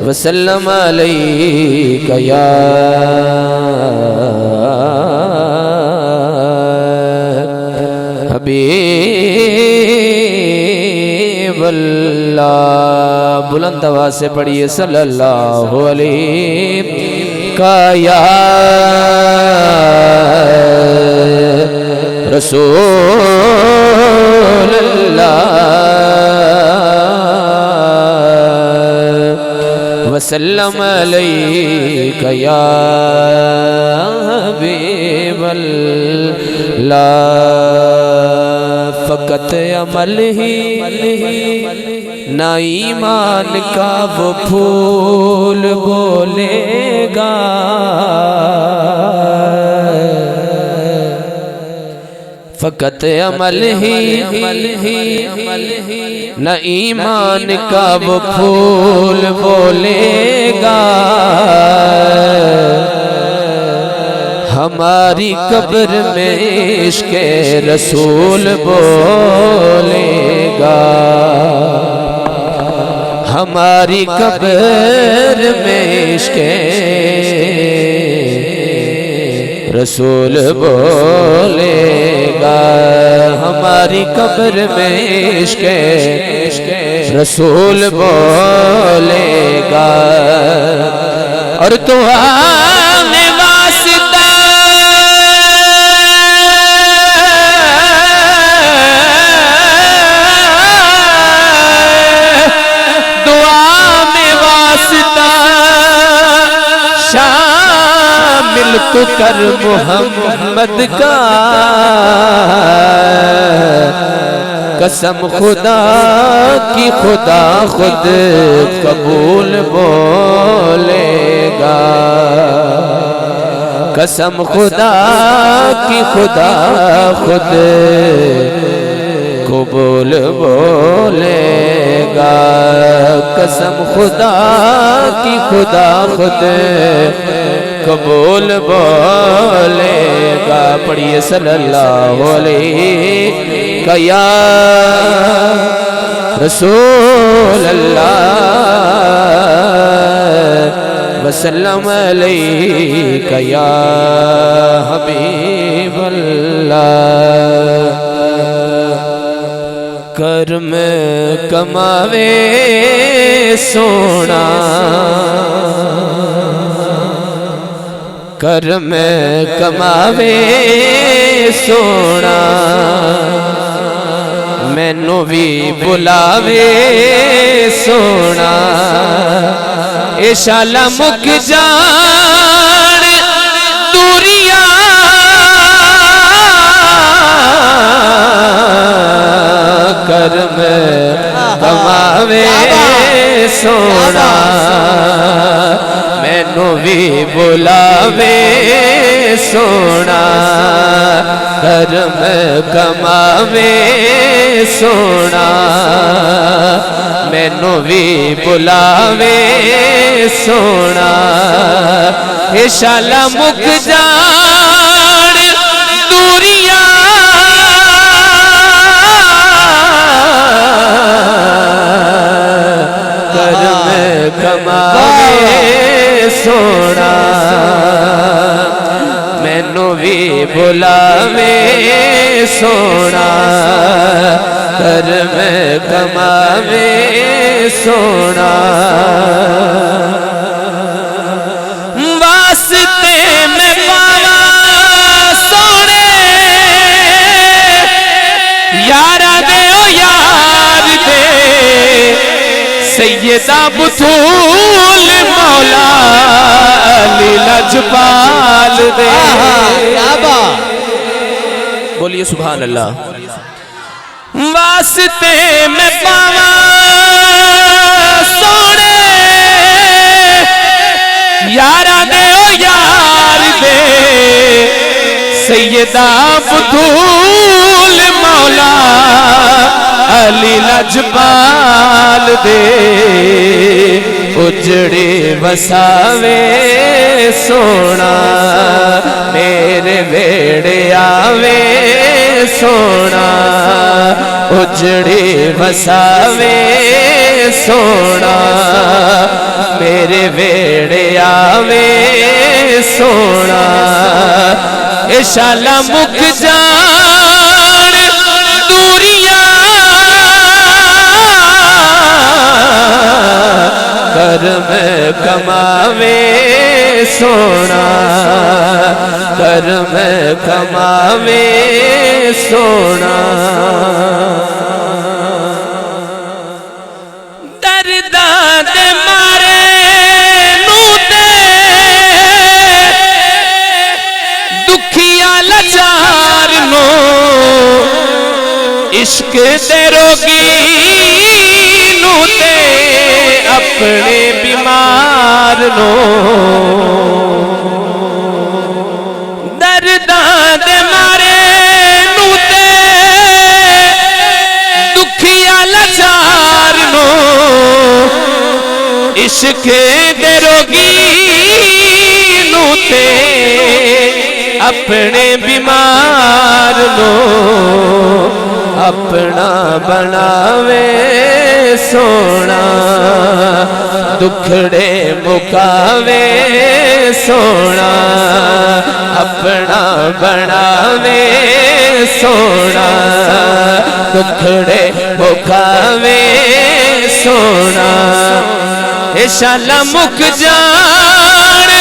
वसल्लम अलैका या हबीबल्लाह। बुलंद आवाज से पढ़िए सल्लल्लाहु अलैका या रसूलल्लाह वसल्लम अलैका या हबीबल्लाह। फ़क़त अमल ही ना ईमान का वो फूल बोलेगा, फ़क़त अमल ही न ईमान का वो फूल बोलेगा। हमारी कब्र में इश्क़े रसूल बोलेगा, हमारी कब्र में इश्क़े रसूल बोलेगा, हमारी कब्र में इश्क़े रसूल बोलेगा। और तो हमें वास्ता दुआ में वास्ता शामिल तो कर मोहम्मद का, कसम खुदा की खुदा खुद कबूल बोलेगा, कसम खुदा की खुदा खुद कबूल बोलेगा, कसम खुदा की खुदा खुद कबूल बोलेगा। पढ़िए सल्लल्लाहु अलैका या रसूल अल्लाह वसल्लम अलैका या हबीब अल्लाह। कर्म कमावे सोना, कर्म कमावे सोना, मैनू भी बुलावे सोना, ए शाला मुक जान दूरियां कर्म कमावे सोना, मैनू भी बुलावे सोना, कर्म कमावे सोना, मैनू भी बुलावे सोना, ए शाला मुक जान दूरियां कर्म कमावे सोना, मैनू भी बुलावे सोना, कर्म कमावे सोना। वास्ते में पावा सोने यारा दे ओ यार दे, सैयदा बतूल मौला अली लजपाल दे। बोलिए सुभान अल्लाह। वास्ते में पावा सोने यारा दे ओ यार दे, सैयदा बतूल मौला अली लजपाल दे। उजड़े वसावे सोना मेरे वेड़े आवे सोना, उजड़े वसावे सोना, मेरे वेड़े आवे सोना, इशाला मुक जान दूरियां, कर्म कमावे सोना, कर्म कमावे सोना। दर्दा दे मारे नूते दुखिया लाचार नो, इश्क दे रोगी नूते अपने बीमार नो, दर्दां दे मारे नूते दुखिया लाचार नो, इश्क दे रोगी नूते अपने बीमार नो, अपना बनावे सोना, दुखड़े मुकावे सोना, अपना बनावे सोना, दुखड़े मुकावे सोना, इशाला मुक जान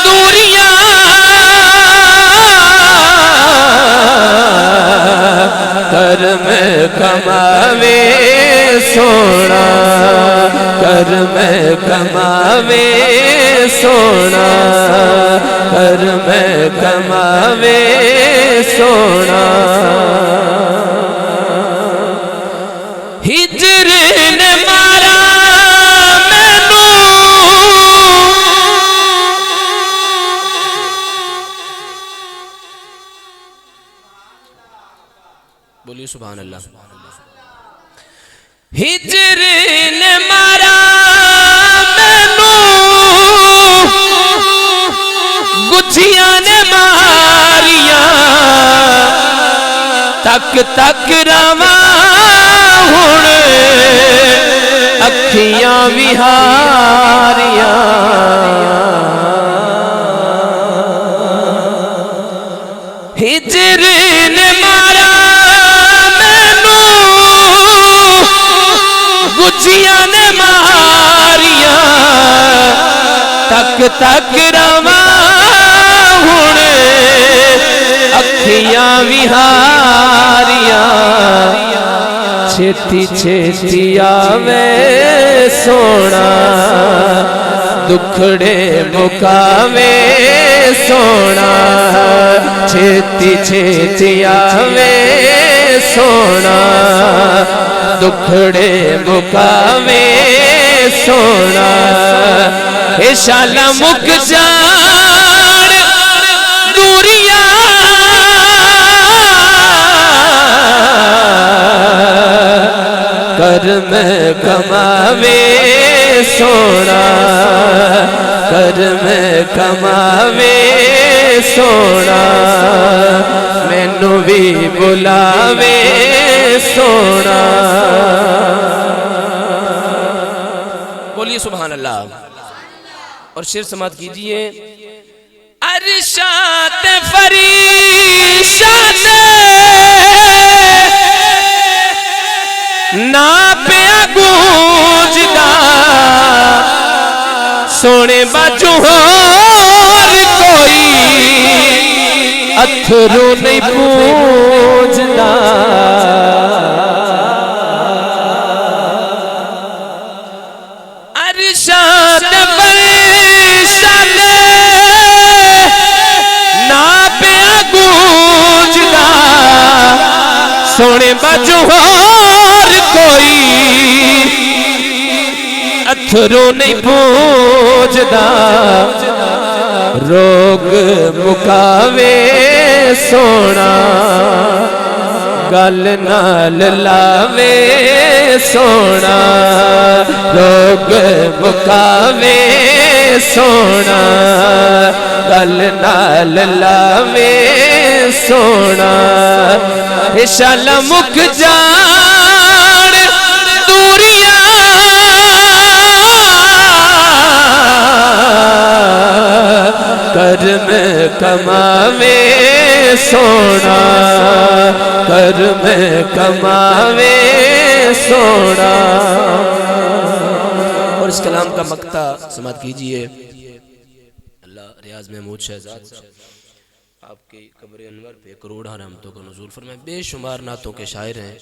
दूरियां, कर्म कमावे सोना, कर्म कमावे सोना, कर्म कमावे सोना। हिजर ने मारा मैनू, बोलिए सुभान अल्लाह। हिजर ने मारा मैनू, गुझिया ने मारिया, तक तक रावा हुण अखियां विहारियां, हिजर ने मारा मैनू, गुझिया ने मारिया, तक तक रवा हुण अखियां विहारियां, छेती छेती आवे सोना, दुखड़े मुकावे सोना, छेती छेती आवे सोना, दुखड़े मुकावे सोना, इशाला मुक जान दूरियां, कर्म कमावे सोना, कर्म कमावे सोना, मैनू भी बुलावे सोना। बोलिए सुभान अल्लाह और शेर समात कीजिए। अरशात फरीशात ना पिया गूंजदा, सोने बाजू होर कोई अथरू नहीं पूजदा, अरशात फरीशात ना पिया गूंजदा, सोने बाजू होर कोई अथरू नहीं पूजदा, रोग मुकावे सोना, गल नाल लावे सोना, रोग मुकावे सोना, गल नाल लावे सोना। इशाल मुक जान दूरिया, कर में कमावे सोना, कर में कमावे सोना। और इस कलाम का मक्ता समात कीजिए। अल्लाह रियाज महमूद शहजाद आपके कब्र अनवर पे करोड़ा रहमतों का नुज़ूल फरमाए। बेशुमार नातों के शायर हैं,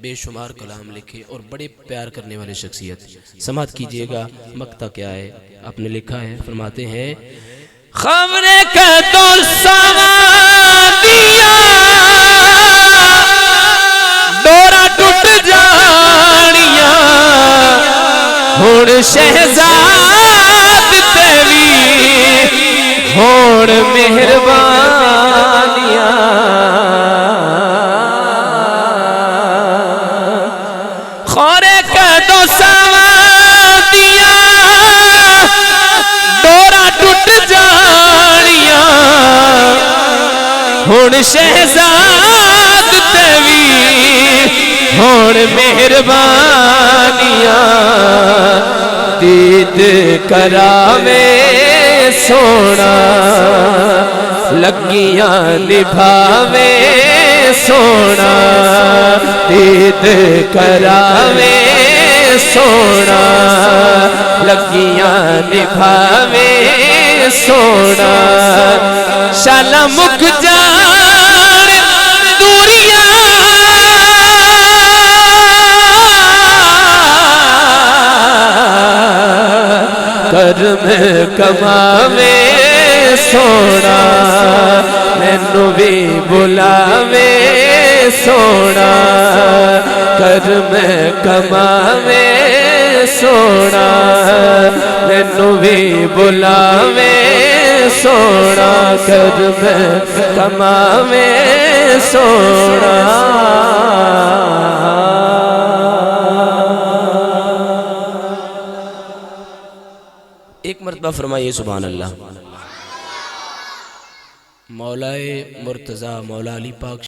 बेशुमार कलाम लिखे और बड़े प्यार करने वाले शख्सियत। समात कीजिएगा। मक्ता क्या है आपने लिखा है, फरमाते हैं खबरे का तो सवा दिया, डोरा टूट जानिया, हुण शहजाद तेरी होण मेहरबानिया। खौरे का तो सवा दिया, डोरा टूट जानिया, हुण शहजाद तेरी होण मेहरबानिया। दीद करावे सोना, लगियां निभावे सोना। दीद करावे सोना, लगियां निभावे सोना। शाला मुक जान दूरिया, कर में कमावे सोना। मैनू भी बुलावे सोना, कर में कमावे सोना। मैनू भी बुलावे सोना, कर में कमावे सोना। एक मरतबा फरमाइए सुभान अल्लाह। मौलाए मुर्तज़ा मौला अली पाक